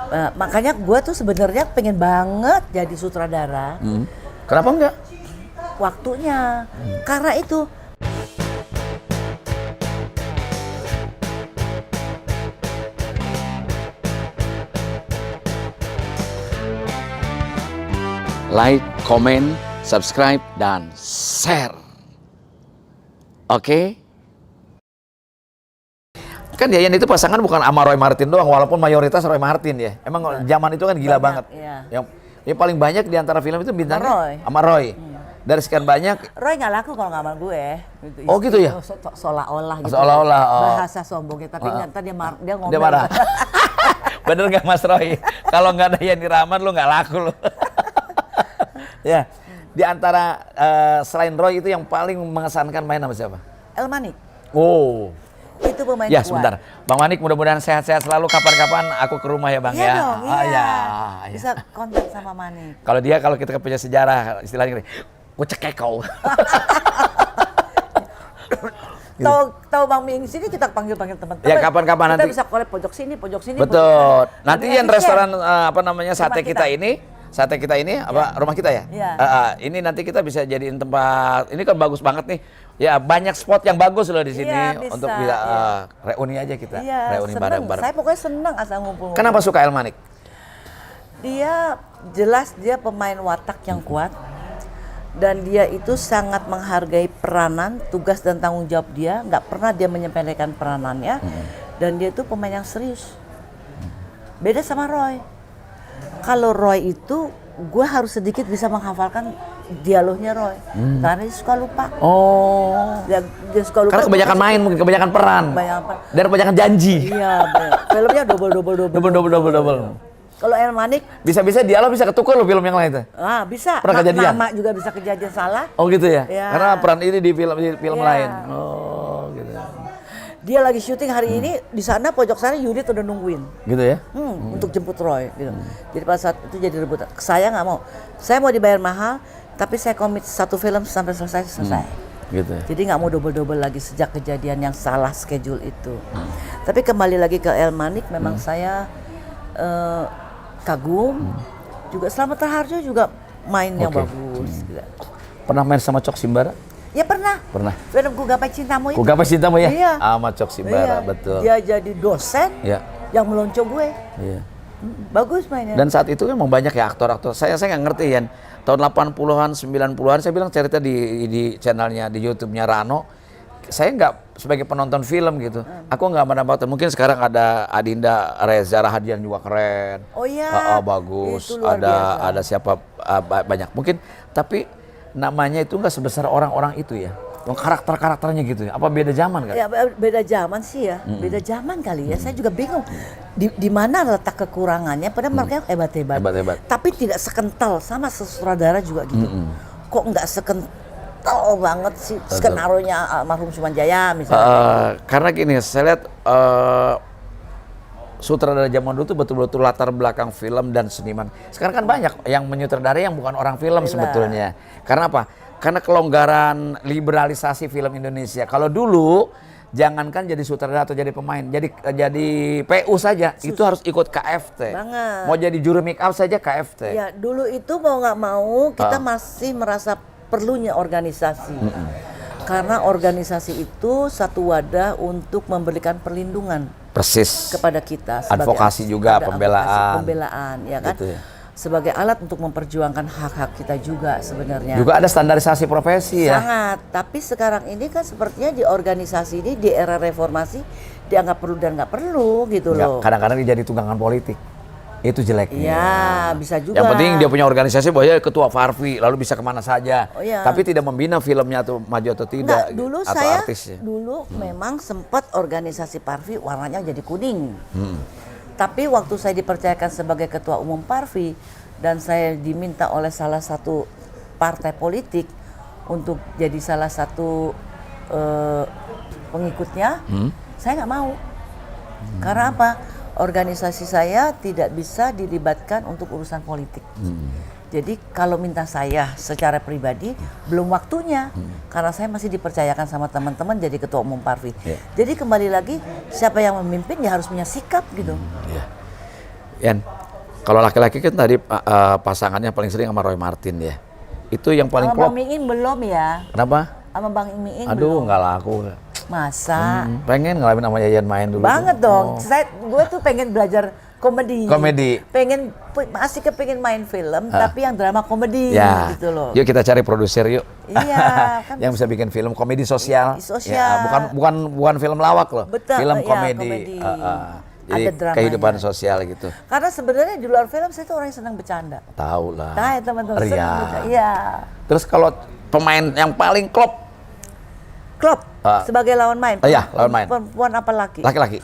Makanya gue tuh sebenarnya pengen banget jadi sutradara. Kenapa enggak? Waktunya. Karena itu. Like, comment, subscribe, dan share. Oke? Kan Yayan itu pasangan bukan sama Roy Martin doang, walaupun mayoritas Roy Martin ya. Emang zaman itu kan gila banget. Iya. Yang paling banyak di antara film itu bintangnya Roy. sama Roy. Dari sekian banyak. Roy nggak laku kalau nggak sama gue. Gitu. Oh gitu ya? Seolah-olah gitu. Seolah-olah. Bahasa sombongnya, tapi ntar dia ngomel. Dia marah. Bener nggak Mas Roy? Kalau nggak ada Yani Rahman lu nggak laku lu. Ya, di antara selain Roy itu yang paling mengesankan main sama siapa? El Manik. Oh. Itu pemain Ya kuat. sebentar, Bang Manik mudah-mudahan sehat-sehat selalu. Kapan-kapan aku ke rumah ya Bang Iya ya. dong, Oh, iya. ya. Bisa kontak sama Manik. Kalau kita punya sejarah istilahnya gini, gue cekek kau. Tahu Bang Ming sini kita panggil teman-teman. Ya kapan-kapan nanti. Kita bisa collab pojok sini. Betul. Nanti yang Lebih restoran efisien. sate kita ini rumah kita ya. Iya. Ini nanti kita bisa jadiin tempat. Ini kan bagus banget nih. Ya banyak spot yang bagus loh di sini Iya, bisa, untuk bisa iya. reuni aja kita. Iya, Reuni seneng. bareng-bareng. Saya pokoknya seneng asal ngumpul. Kenapa suka El Manik? Dia jelas dia pemain watak yang kuat. Dan dia itu sangat menghargai peranan, tugas dan tanggung jawab dia. Nggak pernah dia menyepelekan peranannya. Dan dia itu pemain yang serius. Beda sama Roy. Kalau Roy itu, gue harus sedikit bisa menghafalkan dialognya Roy. Karena dia suka lupa. Oh. Dia suka lupa. Karena kebanyakan main, mungkin kebanyakan peran. Dan kebanyakan janji. Iya, filmnya double. Kalau El Manik Bisa-bisa dialog bisa ketukar loh film yang lain tuh. Bisa. Pernah kejadian? Nama juga bisa kejadian salah. Oh gitu ya? Ya. Karena peran ini di film Ya. lain. Oh gitu. Dia lagi syuting hari ini di sana pojok sana Yudit udah nungguin. Gitu ya? Untuk jemput Roy gitu. Jadi pada saat itu jadi rebutan. Saya nggak mau. Saya mau dibayar mahal, tapi saya komit satu film sampai selesai. Gitu ya? Jadi nggak mau double lagi sejak kejadian yang salah schedule itu. Tapi kembali lagi ke El Manik, memang saya kagum. Juga Slamet Raharjo juga main yang bagus. Gitu. Pernah main sama Cok Simbara? Ya pernah. Pernah. Film Ku Gapai Cintamu itu. Ku Gapai Cintamu ya? Iya. Sama Cok Simbara, Iya. betul. Dia jadi dosen yang melonco gue. Iya. Bagus mainnya. Dan saat itu kan memang banyak ya aktor-aktor. Saya nggak ngerti ya. Tahun 80-an, 90-an saya bilang cerita di channelnya, di YouTube-nya Rano. Saya nggak sebagai penonton film gitu. Aku nggak mendapatkan. Mungkin sekarang ada Adinda Reza Rahadian juga keren. Oh iya. Bagus. Itu luar biasa. Ada siapa banyak. Mungkin tapi namanya itu nggak sebesar orang-orang itu ya. Karakternya gitu ya. Apa beda zaman kan? Ya beda zaman sih ya. Beda zaman kali ya. Saya juga bingung. Di mana letak kekurangannya? Padahal mereka hebat-hebat. Hebat-hebat. Tapi tidak sekental sama sutradara juga gitu. Kok nggak sekental banget sih skenario-nya almarhum Sumanjaya misalnya. Karena gini, saya lihat sutradara zaman dulu tuh betul-betul latar belakang film dan seniman. Sekarang kan banyak yang menyutradarai yang bukan orang film sebetulnya. Karena apa? Karena kelonggaran liberalisasi film Indonesia. Kalau dulu jangankan jadi sutradara atau jadi pemain, jadi PU saja itu harus ikut KFT. Banget. Mau jadi juru make up saja KFT. Ya dulu itu mau nggak mau kita masih merasa perlunya organisasi. Karena organisasi itu satu wadah untuk memberikan perlindungan. Persis. Kepada kita. Advokasi juga, pembelaan. Pembelaan, ya kan? Gitu ya. Sebagai alat untuk memperjuangkan hak-hak kita juga sebenarnya. Juga ada standarisasi profesi ya. Sangat. Tapi sekarang ini kan sepertinya di organisasi ini di era reformasi dianggap perlu dan nggak perlu gitu loh. Kadang-kadang dia jadi tunggangan politik. Itu jeleknya. Iya, bisa juga. Yang penting dia punya organisasi bahwa dia ketua Farvi, lalu bisa kemana saja. Oh, iya. Tapi tidak membina filmnya atau maju atau tidak. Enggak, dulu atau saya artisnya. memang sempat organisasi Parvi warnanya jadi kuning. Tapi waktu saya dipercayakan sebagai ketua umum Parvi dan saya diminta oleh salah satu partai politik untuk jadi salah satu pengikutnya, saya nggak mau. Karena apa? Organisasi saya tidak bisa dilibatkan untuk urusan politik. Jadi kalau minta saya secara pribadi belum waktunya karena saya masih dipercayakan sama teman-teman jadi ketua umum Parvi. Jadi kembali lagi siapa yang memimpin ya harus punya sikap gitu. Yan, Kalau laki-laki kan tadi pasangannya paling sering sama Roy Martin ya. Itu yang paling Sama klop. Bang Miin belum ya? Kenapa? Sama Bang Miin Aduh, belum. nggak laku. Masa? Pengen ngalamin sama Yayan main dulu. Banget tuh. dong. Oh. Gue tuh pengen belajar komedi. Komedi. Masih kepengen main film, tapi yang drama komedi Ya, gitu loh. yuk kita cari produser yuk. Iya, kan yang bisa bikin film komedi sosial. Sosial. Ya, bukan film lawak loh. Betul, Film ya, komedi. komedi. Jadi Ada dramanya. kehidupan sosial gitu. Karena sebenarnya di luar film saya tuh orang yang senang bercanda. Tahu lah. Nah, ya, teman-teman Ria. senang bercanda. Iya. Terus kalau pemain yang paling klop Klop sebagai lawan main. iya, lawan main. Perempuan apa laki? laki-laki.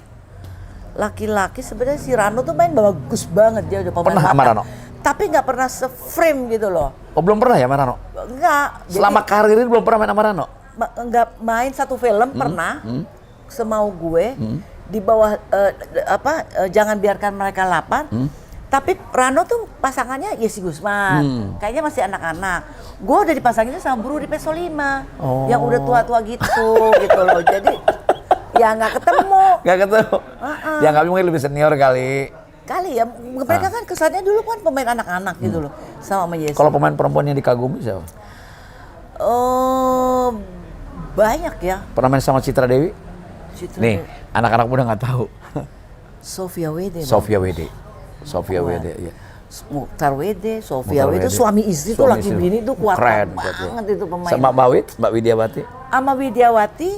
Laki-laki sebenarnya si Rano tuh main bagus banget, dia udah pemain Pernah sama watak. Rano? Tapi nggak pernah se-frame gitu loh. Oh, belum pernah ya sama Rano? Enggak. Selama karir ini belum pernah main sama Rano? Nggak main satu film pernah semau gue di bawah jangan biarkan mereka lapar. Tapi Rano tuh pasangannya Yesi Gusman, kayaknya masih anak-anak. Gue udah dipasanginnya sama Buru di Peso 5 yang udah tua-tua gitu gitu loh. Jadi ya nggak ketemu. Nggak ketemu. Ya kami mungkin lebih senior kali. Kali ya, mereka kan kesannya dulu kan pemain anak-anak gitu loh sama Yesi. Kalau pemain perempuan yang dikagumi siapa? Banyak ya. Pernah main sama Citra Dewi? Citra Nih, anak-anak muda nggak tahu. Sofia Wede. Sofia Wede. Sofia Wede, ya. Mukhtar Wede, Sofia Mukhtar Wede, Wede. suami istri tuh Suami laki istri. bini tuh kuat Keren, banget itu pemain. Sama Mbak Wit, Mbak Widiawati. Sama Widiawati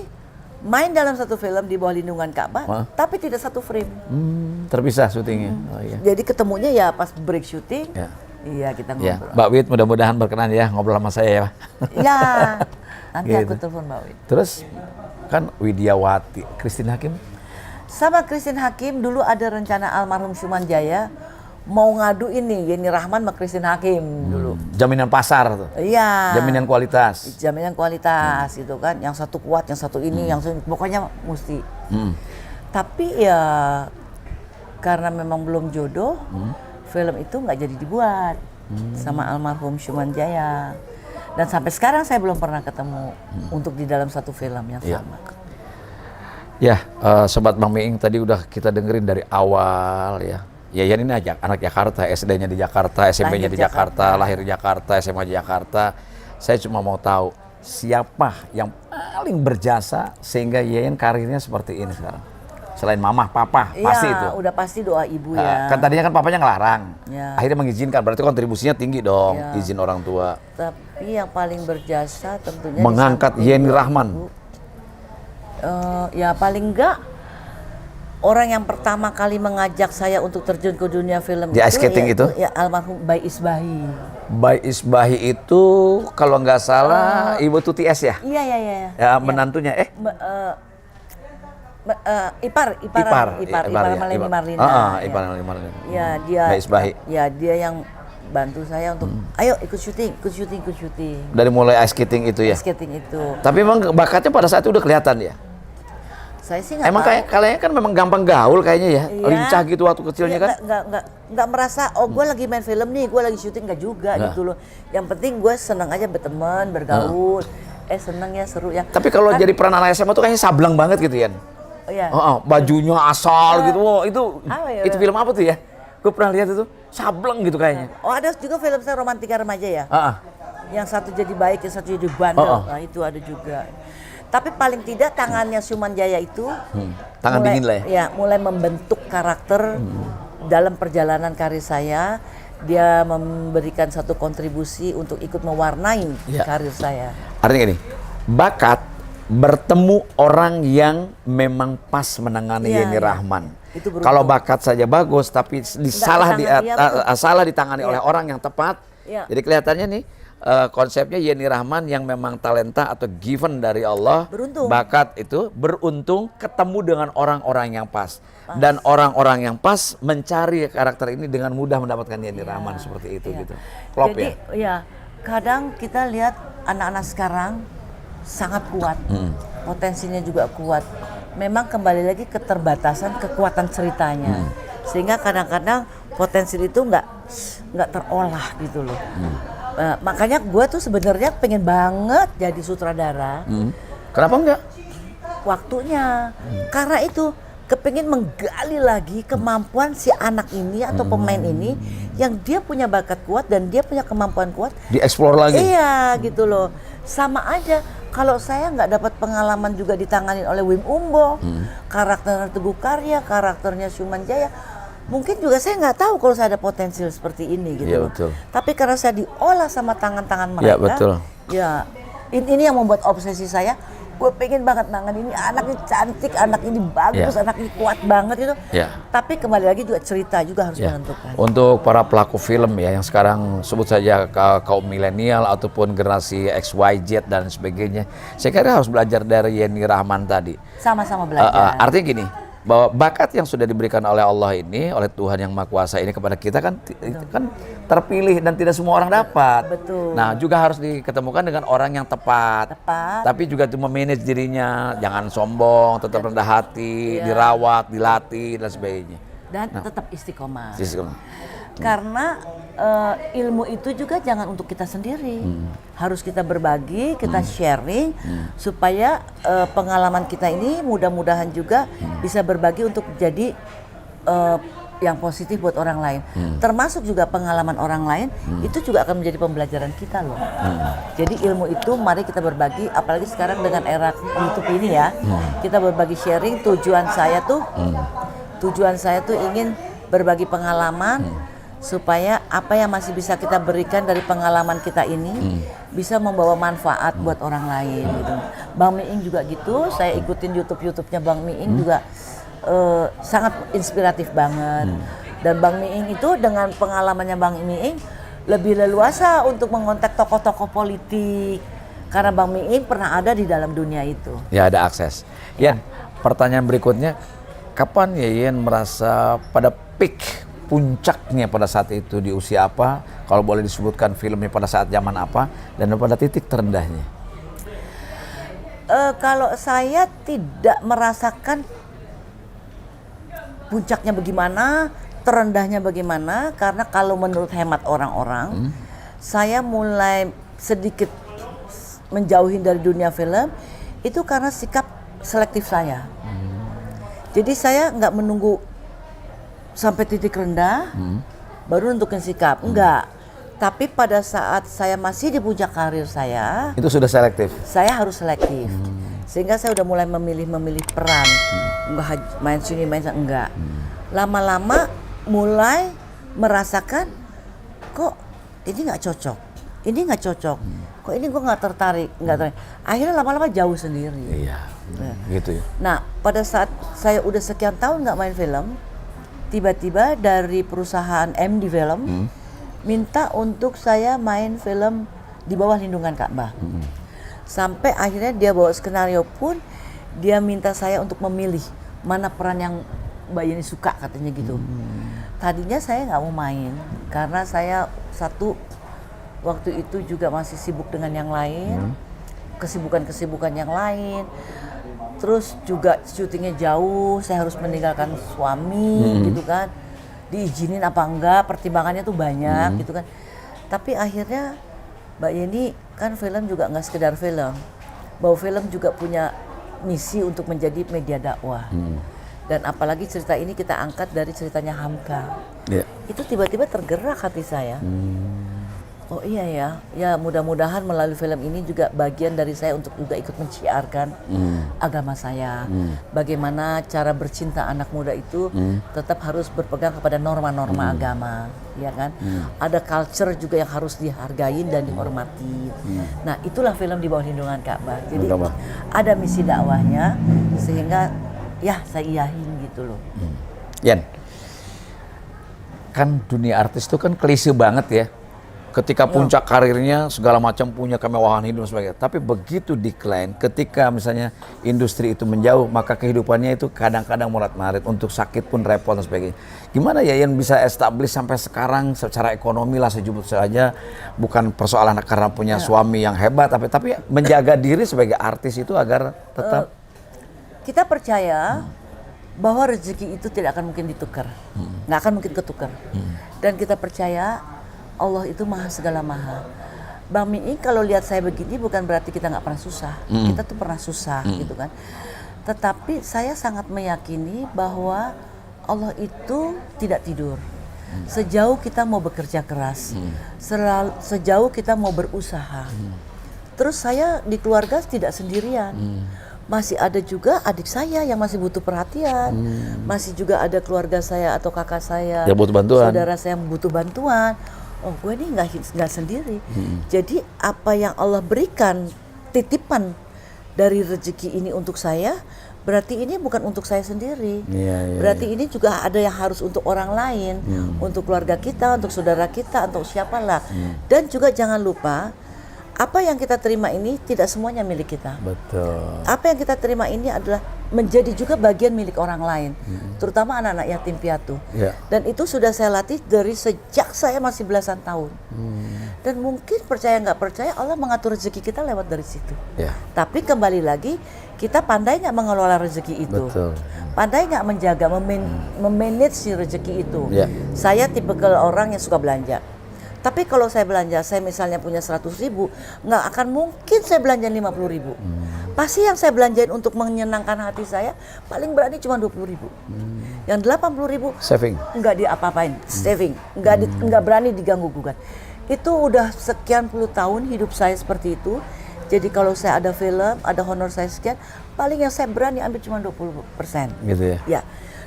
main dalam satu film di bawah lindungan Ka'bah, Hah? tapi tidak satu frame. Terpisah syutingnya. Oh iya. Jadi ketemunya ya pas break syuting. Ya. Iya, kita Ya, ngobrol. Mbak Wit mudah-mudahan berkenan ya ngobrol sama saya ya. Ya. Nanti Gitu. aku telepon Mbak Wid. Terus kan Widiawati, Christine Hakim. Sama Christine Hakim dulu ada rencana almarhum Suman Jaya mau ngadu ini Yeni Rahman sama Christine Hakim dulu. Jaminan pasar tuh. Iya. Jaminan kualitas. Jaminan kualitas gitu kan. Yang satu kuat, yang satu ini, yang satu, pokoknya mesti. Tapi ya karena memang belum jodoh, film itu nggak jadi dibuat sama almarhum Suman Jaya. Dan sampai sekarang saya belum pernah ketemu untuk di dalam satu film yang Iya. sama. Ya, Sobat Bang Miing tadi udah kita dengerin dari awal ya. Yayan ini aja anak Jakarta, SD-nya di Jakarta, SMP-nya Lahir di Jakarta, lahir di Jakarta, SMA di Jakarta. Saya cuma mau tahu siapa yang paling berjasa sehingga Yayan karirnya seperti ini sekarang. Selain mama, papa, pasti itu. Iya, udah pasti doa ibu ya. Kan tadinya kan papanya ngelarang, Ya. akhirnya mengizinkan. Berarti kontribusinya tinggi dong, Ya. izin orang tua. Tapi yang paling berjasa tentunya Mengangkat di samping Yeni ibu, Rahman. ya paling enggak orang yang pertama kali mengajak saya untuk terjun ke dunia film Di ice skating itu? ya almarhum Bayi Isbahi. Bayi Isbahi itu kalau nggak salah Ibu Tuti S ya? Iya iya iya. Ya, menantunya Ipar Maleni Marlina. Ipar Maleni Marlina. Ya dia. Bayi Isbahi. Ya dia yang bantu saya untuk ayo ikut syuting. Dari mulai ice skating itu ya. Ice skating itu. Tapi memang bakatnya pada saat itu udah kelihatan ya. Saya sih nggak Emang tahu. kayaknya kan memang gampang gaul kayaknya ya. Iya. Lincah gitu waktu kecilnya kan. Nggak merasa gue lagi main film nih, gue lagi syuting, nggak juga Nah. gitu loh. Yang penting gue seneng aja berteman, bergaul. Seneng ya, seru ya. Tapi kalau Kan- jadi peran anak SMA tuh kayaknya sableng banget gitu ya. Oh, iya. Bajunya asal gitu. Wah, itu Apa ya? itu film apa tuh ya? Gue pernah lihat itu sableng gitu kayaknya. Oh ada juga film saya Romantika Remaja ya. Heeh. Yang satu jadi baik, yang satu jadi bandel. Oh. Nah itu ada juga. Tapi paling tidak tangannya Suman Jaya itu Tangan dingin lah ya. Ya, mulai membentuk karakter dalam perjalanan karir saya. Dia memberikan satu kontribusi untuk ikut mewarnai Ya. karir saya. Artinya gini, bakat bertemu orang yang memang pas menangani Iya, Yeni iya. Rahman. Itu beruntung. Kalau bakat saja bagus, tapi salah ditangani Iya. oleh orang yang tepat. Iya. Jadi kelihatannya nih konsepnya Yeni Rahman yang memang talenta atau given dari Allah, Beruntung. bakat itu beruntung ketemu dengan orang-orang yang pas. Dan orang-orang yang pas mencari karakter ini dengan mudah mendapatkan Yeni Rahman seperti itu Iya. gitu. Klop Jadi, ya. ya, kadang kita lihat anak-anak sekarang sangat kuat, potensinya juga kuat. Memang kembali lagi keterbatasan kekuatan ceritanya, sehingga kadang-kadang potensi itu nggak terolah gitu loh. Makanya gue tuh sebenarnya pengen banget jadi sutradara. Kenapa enggak? Waktunya, karena itu kepingin menggali lagi kemampuan si anak ini atau pemain ini yang dia punya bakat kuat dan dia punya kemampuan kuat. Dieksplor lagi. Iya gitu loh. Sama aja kalau saya nggak dapat pengalaman juga ditangani oleh Wim Umbo, karakternya Teguh Karya, karakternya Suman Jaya, mungkin juga saya nggak tahu kalau saya ada potensial seperti ini gitu Iya, loh. betul. Tapi karena saya diolah sama tangan-tangan mereka, Iya, betul. ya ini yang membuat obsesi saya. Gue pengen banget nangan ini, anaknya cantik, anak ini bagus, Ya. anak ini kuat banget gitu. Ya. Tapi kembali lagi juga cerita juga harus Ya. menentukan. Untuk para pelaku film ya yang sekarang sebut saja kaum milenial ataupun generasi XYZ dan sebagainya, saya kira harus belajar dari Yeni Rahman tadi. Sama-sama belajar. Artinya gini, bahwa bakat yang sudah diberikan oleh Allah ini, oleh Tuhan yang Maha Kuasa ini kepada kita kan itu kan terpilih dan tidak semua orang dapat. Betul. Nah, juga harus diketemukan dengan orang yang tepat. Tepat. Tapi juga itu memanage dirinya, jangan sombong, tetap rendah hati, dirawat, dilatih dan sebagainya. Dan tetap istiqomah. Sisi- Karena ilmu itu juga jangan untuk kita sendiri. Harus kita berbagi, kita sharing supaya pengalaman kita ini mudah-mudahan juga bisa berbagi untuk jadi yang positif buat orang lain. Termasuk juga pengalaman orang lain itu juga akan menjadi pembelajaran kita loh. Jadi ilmu itu mari kita berbagi, apalagi sekarang dengan era YouTube ini ya. Kita berbagi sharing, tujuan saya tuh ingin berbagi pengalaman supaya apa yang masih bisa kita berikan dari pengalaman kita ini bisa membawa manfaat buat orang lain gitu. Bang Miing juga gitu, saya ikutin YouTube-nya Bang Miing juga sangat inspiratif banget. Dan Bang Miing itu dengan pengalamannya Bang Miing lebih leluasa untuk mengontak tokoh-tokoh politik karena Bang Miing pernah ada di dalam dunia itu. Ya, ada akses. Yan, pertanyaan berikutnya, kapan Yeyen merasa pada peak puncaknya pada saat itu di usia apa? Kalau boleh disebutkan filmnya pada saat zaman apa dan pada titik terendahnya? Kalau saya tidak merasakan puncaknya bagaimana, terendahnya bagaimana, karena kalau menurut hemat orang-orang, saya mulai sedikit menjauhin dari dunia film itu karena sikap selektif saya. Jadi saya nggak menunggu sampai titik rendah, baru nentukin sikap. Enggak. Tapi pada saat saya masih di puncak karir saya, Itu sudah selektif. saya harus selektif. Sehingga saya udah mulai memilih peran. Enggak main sini, main sana, enggak. Lama-lama mulai merasakan, kok ini nggak cocok. Ini nggak cocok. Kok ini gue nggak tertarik, Akhirnya lama-lama jauh sendiri. Iya, gitu ya. Nah, pada saat saya udah sekian tahun nggak main film, tiba-tiba dari perusahaan MD Film minta untuk saya main film di bawah lindungan Ka'bah. Sampai akhirnya dia bawa skenario pun dia minta saya untuk memilih mana peran yang Mbak Yeni suka katanya gitu. Tadinya saya nggak mau main karena saya waktu itu juga masih sibuk dengan yang lain, kesibukan-kesibukan yang lain. Terus juga syutingnya jauh, saya harus meninggalkan suami gitu kan. Diizinin apa enggak, pertimbangannya tuh banyak gitu kan. Tapi akhirnya Mbak Yeni kan film juga nggak sekedar film. Bahwa film juga punya misi untuk menjadi media dakwah. Dan apalagi cerita ini kita angkat dari ceritanya Hamka. Yeah. Itu tiba-tiba tergerak hati saya. Oh iya ya mudah-mudahan melalui film ini juga bagian dari saya untuk juga ikut menciarkan agama saya. Bagaimana cara bercinta anak muda itu tetap harus berpegang kepada norma-norma agama, ya kan? Ada culture juga yang harus dihargai dan dihormati. Nah itulah film Di Bawah Lindungan Ka'bah. Jadi ada misi dakwahnya sehingga ya saya iyahin gitu loh. Yan, kan dunia artis itu kan klise banget ya. Ketika puncak karirnya segala macam punya kemewahan hidup dan sebagainya. Tapi begitu decline, ketika misalnya industri itu menjauh, maka kehidupannya itu kadang-kadang murat-marit, untuk sakit pun repot dan sebagainya. Gimana ya yang bisa establish sampai sekarang secara ekonomi lah sebut saja, bukan persoalan karena punya suami yang hebat, tapi menjaga diri sebagai artis itu agar tetap kita percaya bahwa rezeki itu tidak akan mungkin ditukar, nggak akan mungkin ketukar. Dan kita percaya Allah itu maha segala maha. Bang Miing kalau lihat saya begini bukan berarti kita nggak pernah susah. Kita tuh pernah susah gitu kan. Tetapi saya sangat meyakini bahwa Allah itu tidak tidur. Sejauh kita mau bekerja keras, sejauh kita mau berusaha. Terus saya di keluarga tidak sendirian. Masih ada juga adik saya yang masih butuh perhatian. Masih juga ada keluarga saya atau kakak saya, yang butuh bantuan, saudara saya yang butuh bantuan. Oh, gue ini nggak sendiri. Jadi apa yang Allah berikan titipan dari rezeki ini untuk saya, berarti ini bukan untuk saya sendiri. Berarti ini juga ada yang harus untuk orang lain, untuk keluarga kita, untuk saudara kita, untuk siapalah. Dan juga jangan lupa, apa yang kita terima ini tidak semuanya milik kita. Betul. Apa yang kita terima ini adalah menjadi juga bagian milik orang lain, terutama anak-anak yatim piatu. Dan itu sudah saya latih dari sejak saya masih belasan tahun. Dan mungkin percaya nggak percaya, Allah mengatur rezeki kita lewat dari situ. Tapi kembali lagi, kita pandai nggak mengelola rezeki itu? Betul. Pandai nggak menjaga, memanage si rezeki itu? Saya tipikal orang yang suka belanja. Tapi kalau saya belanja, saya misalnya punya 100.000, nggak akan mungkin saya belanja 50.000. Pasti yang saya belanjain untuk menyenangkan hati saya, paling berani cuma 20.000. Yang 80.000 saving, nggak diapa-apain, saving, nggak berani diganggu gugat. Itu udah sekian puluh tahun hidup saya seperti itu. Jadi kalau saya ada film, ada honor saya sekian, paling yang saya berani ambil cuma 20%. Gitu ya? Ya.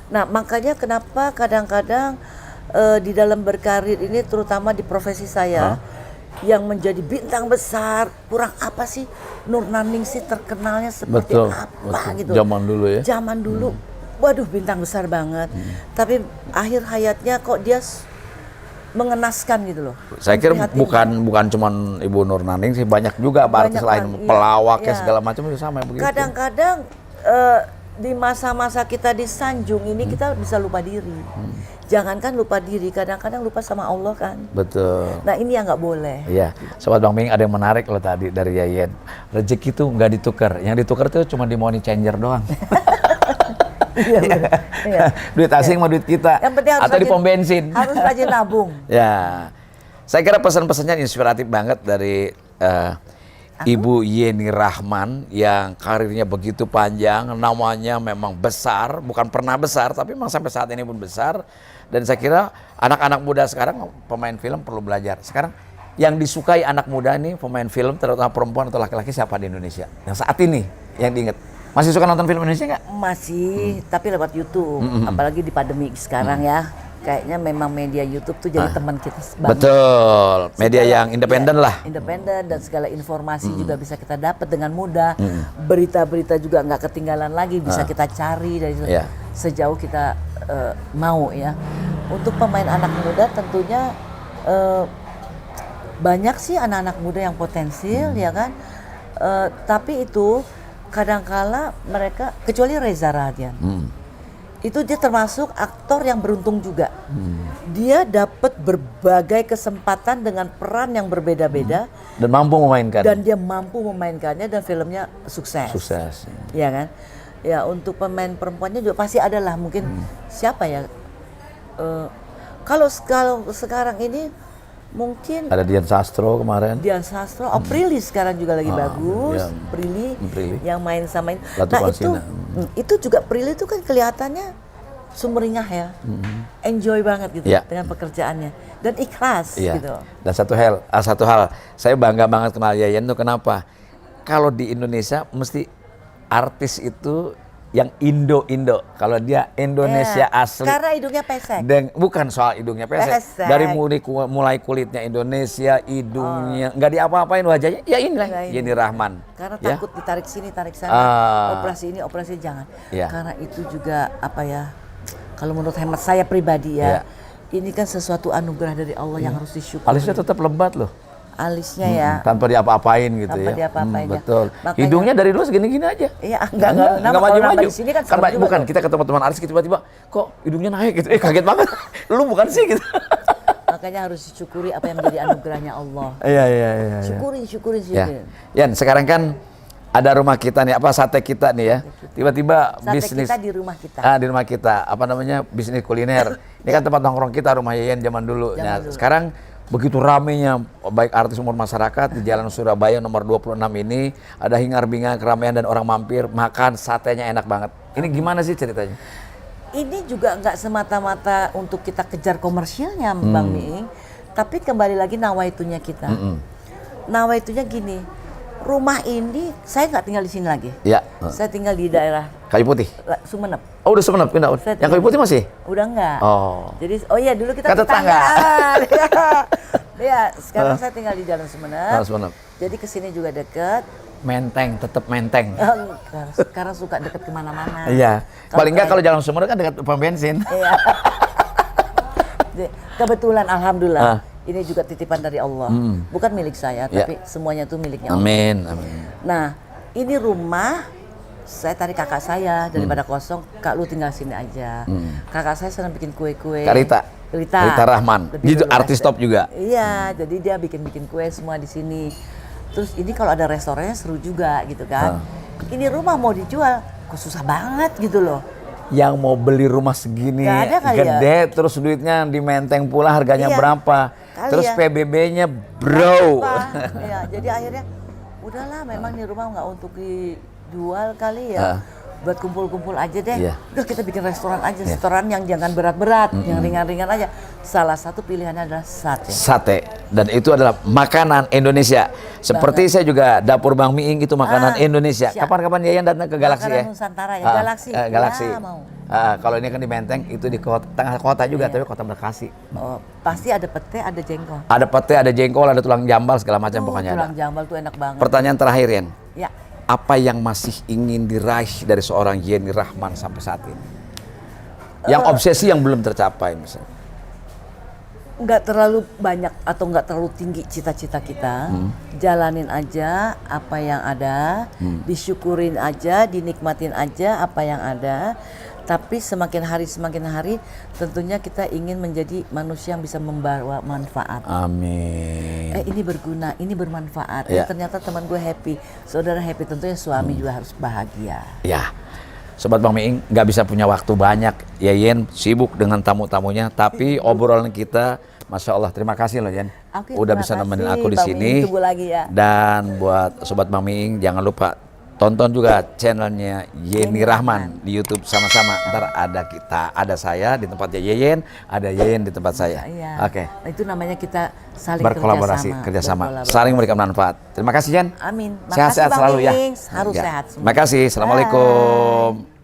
Nah makanya kenapa kadang-kadang di dalam berkarir ini, terutama di profesi saya, yang menjadi bintang besar, kurang apa sih Nur Naningsih terkenalnya seperti apa gitu. Zaman dulu ya? Zaman dulu, waduh bintang besar banget. Tapi akhir hayatnya kok dia mengenaskan gitu loh. Saya kira bukan cuma Ibu Nur Naningsih, banyak juga artis lain, pelawaknya segala macam itu sama begitu. Kadang-kadang di masa-masa kita disanjung ini kita bisa lupa diri. Jangankan lupa diri, kadang-kadang lupa sama Allah kan. Betul. Nah ini yang nggak boleh. Iya, Sobat Bang Ming, ada yang menarik loh tadi dari Yayen. Rezeki itu nggak ditukar, yang ditukar itu cuma di money changer doang. Duit asing sama duit kita. Yang penting harus atau di pom bensin. Harus rajin nabung. Ya, saya kira pesan-pesannya inspiratif banget dari Ibu Yeni Rahman yang karirnya begitu panjang, namanya memang besar, bukan pernah besar, tapi memang sampai saat ini pun besar. Dan saya kira anak-anak muda sekarang, pemain film perlu belajar. Sekarang yang disukai anak muda ini, pemain film, terutama perempuan atau laki-laki, siapa di Indonesia? Yang saat ini, yang diingat. Masih suka nonton film Indonesia nggak? Masih, tapi lewat YouTube. Apalagi di pandemi sekarang ya. Kayaknya memang media YouTube tuh jadi teman kita banget. Betul, media segala, yang independen lah. Independen dan segala informasi juga bisa kita dapat dengan mudah. Berita-berita juga nggak ketinggalan lagi, bisa kita cari dari sejauh kita mau ya. Untuk pemain anak muda tentunya banyak sih anak-anak muda yang potensial ya kan. Tapi itu kadangkala mereka, kecuali Reza Radian. Itu dia termasuk aktor yang beruntung juga. Dia dapat berbagai kesempatan dengan peran yang berbeda-beda dan mampu memainkan. Dan dia mampu memainkannya dan filmnya sukses. Sukses. Ya kan? Ya untuk pemain perempuannya juga pasti ada lah, mungkin siapa ya? Kalau sekarang ini mungkin ada Dian Sastro kemarin. Dian Sastro, Prilly sekarang juga lagi bagus. Prilly yang main sama ini. Nah itu juga Prilly itu kan kelihatannya sumringah ya, enjoy banget gitu dengan pekerjaannya dan ikhlas gitu. Dan satu hal, saya bangga banget kenal Yayen tuh kenapa? Kalau di Indonesia mesti artis itu yang Indo-Indo, kalau dia Indonesia asli. Karena hidungnya pesek. Bukan soal hidungnya pesek. Dari mulai kulitnya Indonesia, hidungnya nggak diapa-apain wajahnya, ya inilah Yeni Rahman. Karena takut ditarik sini, tarik sana, operasi ini, operasi jangan. Karena itu juga apa ya? Kalau menurut hemat saya pribadi ini kan sesuatu anugerah dari Allah yang harus disyukuri. Alisnya tetap lebat loh. Alisnya ya. Tanpa diapa-apain gitu tanpa diapa-apain ya. Betul. Makanya, hidungnya dari dulu segini-gini aja. Iya, enggak maju-maju. Di sini kan bukan, kita ketemu teman alis tiba-tiba kok hidungnya naik gitu. Kaget banget. Lu bukan sih gitu. Makanya harus disyukuri apa yang menjadi anugerahnya Allah. Iya. Syukuri. Yan, sekarang kan ada rumah kita nih, sate kita nih ya. Tiba-tiba bisnis kita di rumah kita. Di rumah kita, bisnis kuliner. Ini kan tempat nongkrong kita, rumah Yayen zaman dulu. Sekarang begitu ramenya baik artis umur masyarakat di Jalan Surabaya nomor 26 ini, ada hingar-bingar keramaian dan orang mampir makan satenya enak banget. Ini gimana sih ceritanya? Ini juga nggak semata-mata untuk kita kejar komersilnya, Bang Miing, tapi kembali lagi nawaitunya kita. Nawaitunya gini, rumah ini saya nggak tinggal di sini lagi. Ya. Saya tinggal di daerah Kayu Putih. Sumeneb. Oh, udah Sumeneb pindah. Saya Yang Kayu Putih masih? Udah enggak. Oh. Jadi iya dulu kita Kan tetangga. Iya, sekarang saya tinggal di Jalan Sumeneb. Oh, Sumeneb. Jadi kesini juga deket. Menteng, tetap menteng. Sekarang suka deket kemana-mana. Iya. Paling nggak kalau Jalan Sumeneb kan dekat pom bensin. Iya. Kebetulan alhamdulillah ini juga titipan dari Allah. Bukan milik saya, tapi semuanya itu miliknya Allah. Amin, amin. Nah, ini rumah saya tarik kakak saya daripada kosong, Kak lu tinggal sini aja. Kakak saya senang bikin kue-kue. Kak Rita. Rita Rahman. Gitu artis top juga. Iya, jadi dia bikin kue semua di sini. Terus ini kalau ada restorannya seru juga gitu kan. Ini rumah mau dijual, kok susah banget gitu loh. Yang mau beli rumah segini Nggak ada kali gede, terus duitnya di Menteng pula harganya Iya, berapa? kali Terus ya. PBB-nya bro. Iya, jadi akhirnya udahlah memang ini rumah nggak untuk dijual kali ya. Buat kumpul-kumpul aja deh. Iya. Udah kita bikin restoran aja, restoran yang jangan berat-berat, yang ringan-ringan aja. Salah satu pilihannya adalah sate. Sate, dan itu adalah makanan Indonesia. Seperti saya juga dapur Bang Miing itu makanan Indonesia. siap. Kapan-kapan Yayan datang ke Galaxy Makanan ya? Nusantara ya, Galaxy. Galaxy. Ya, mau. Kalau ini kan di Menteng, itu di tengah kota juga, tapi kota Bekasi. Oh, pasti ada pete, ada jengkol. Ada pete, ada jengkol, ada tulang jambal, segala macam pokoknya ada. Tulang jambal tuh enak banget. Pertanyaan terakhir, Yen. Ya. Apa yang masih ingin diraih dari seorang Yeni Rahman sampai saat ini? Yang obsesi yang belum tercapai misalnya? Nggak terlalu banyak atau nggak terlalu tinggi cita-cita kita. Jalanin aja apa yang ada, disyukurin aja, dinikmatin aja apa yang ada. Tapi semakin hari tentunya kita ingin menjadi manusia yang bisa membawa manfaat. Amin. Ini berguna, ini bermanfaat. Ya. Ternyata teman gue happy, saudara happy, tentunya suami juga harus bahagia. Ya, Sobat Bang Miing nggak bisa punya waktu banyak. Yayen sibuk dengan tamu-tamunya, tapi obrolan kita, Masya Allah, terima kasih loh Yen. Oke, udah terima bisa nemenin kasih, aku di Bang sini. Miing, tunggu lagi ya. Dan buat Sobat Bang Miing, jangan lupa tonton juga channelnya Yeni Rahman di YouTube sama-sama. Ntar ada saya di tempatnya Yeyen, ada Yeyen di tempat saya. Iya. Oke. Nah, itu namanya kita saling Berkolaborasi, kerjasama, saling memberikan manfaat. Terima kasih Yen. Amin. Sehat-sehat Makasih, Bang selalu ya. Miing. Harus Ya. sehat semua. Terima kasih. Assalamualaikum.